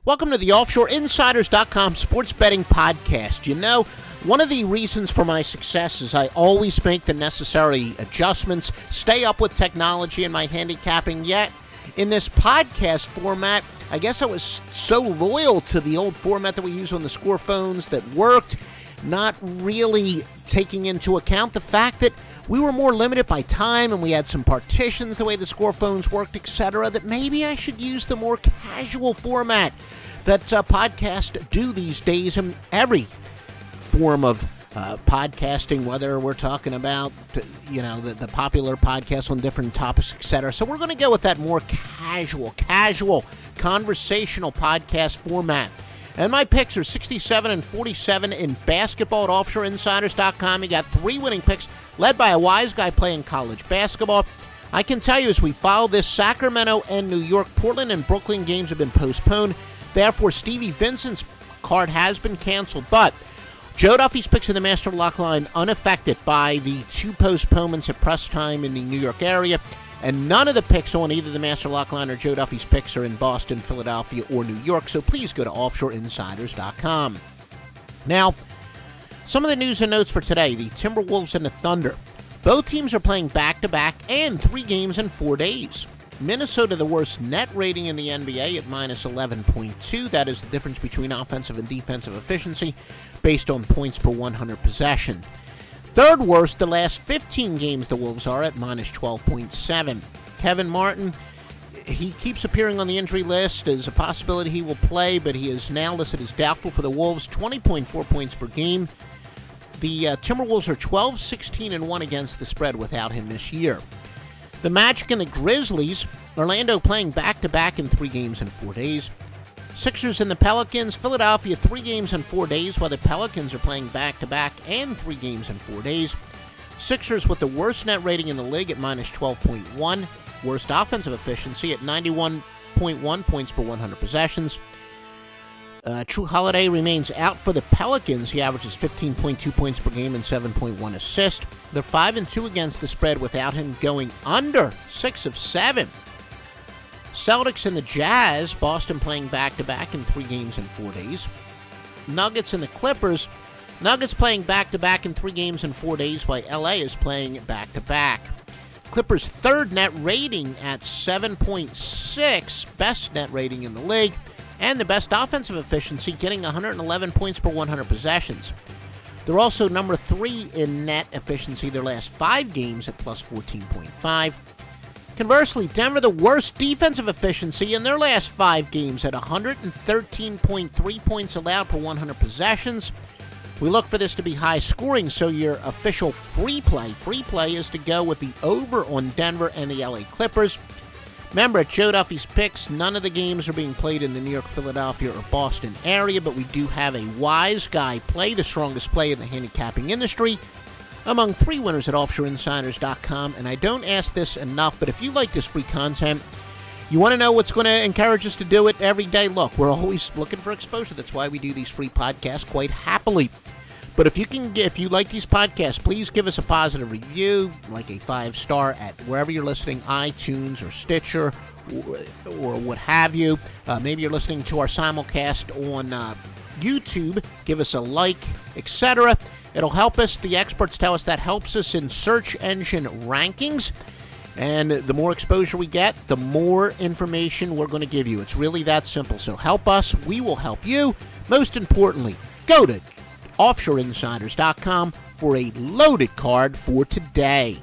Welcome to the OffshoreInsiders.com sports betting podcast. You know, one of the reasons for my success is I always make the necessary adjustments, stay up with technology in my handicapping, yet in this podcast format, I guess I was so loyal to the old format that we use on the score phones that worked, not really taking into account the fact that we were more limited by time and we had some partitions, the way the score phones worked, etc., that maybe I should use the more casual format that podcasts do these days in every form of podcasting, whether we're talking about, the popular podcasts on different topics, etc. So we're going to go with that more casual, conversational podcast format. And my picks are 67 and 47 in basketball at OffshoreInsiders.com. You got 3 winning picks, led by a wise guy playing college basketball. I can tell you as we follow this, Sacramento and New York, Portland and Brooklyn games have been postponed. Therefore, Stevie Vincent's card has been canceled. But Joe Duffy's picks in the Master Lock line unaffected by the 2 postponements at press time in the New York area. And none of the picks on either the Master Lock line or Joe Duffy's picks are in Boston, Philadelphia, or New York. So please go to OffshoreInsiders.com. Now, some of the news and notes for today. The Timberwolves and the Thunder. Both teams are playing back-to-back and 3 games in 4 days. Minnesota, the worst net rating in the NBA at minus 11.2. That is the difference between offensive and defensive efficiency based on points per 100 possession. Third worst, the last 15 games the Wolves are at minus 12.7. Kevin Martin, he keeps appearing on the injury list. There's a possibility he will play, but he is now listed as doubtful for the Wolves, 20.4 points per game. The Timberwolves are 12-16-1 against the spread without him this year. The Magic and the Grizzlies, Orlando playing back-to-back in 3 games in 4 days. Sixers and the Pelicans, Philadelphia 3 games in 4 days, while the Pelicans are playing back-to-back and 3 games in 4 days. Sixers with the worst net rating in the league at minus 12.1, worst offensive efficiency at 91.1 points per 100 possessions. True Holiday remains out for the Pelicans. He averages 15.2 points per game and 7.1 assists. They're 5-2 against the spread without him, going under 6 of 7. Celtics and the Jazz, Boston playing back-to-back in 3 games in 4 days. Nuggets and the Clippers, Nuggets playing back-to-back in 3 games in 4 days, while LA is playing back-to-back. Clippers' third net rating at 7.6, best net rating in the league, and the best offensive efficiency, getting 111 points per 100 possessions. They're also number 3 in net efficiency their last 5 games at plus 14.5. Conversely, Denver, the worst defensive efficiency in their last 5 games at 113.3 points allowed per 100 possessions. We look for this to be high scoring, so your official free play is to go with the over on Denver and the LA Clippers. Remember, at Joe Duffy's picks, none of the games are being played in the New York, Philadelphia, or Boston area, but we do have a wise guy play, the strongest play in the handicapping industry, among 3 winners at OffshoreInsiders.com. And I don't ask this enough, but if you like this free content, you want to know what's going to encourage us to do it every day, look, we're always looking for exposure. That's why we do these free podcasts quite happily. But if you like these podcasts, please give us a positive review, like a 5-star at wherever you're listening, iTunes or Stitcher or what have you. Maybe you're listening to our simulcast on YouTube. Give us a like, etc. It'll help us. The experts tell us that helps us in search engine rankings. And the more exposure we get, the more information we're going to give you. It's really that simple. So help us. We will help you. Most importantly, go to OffshoreInsiders.com for a loaded card for today.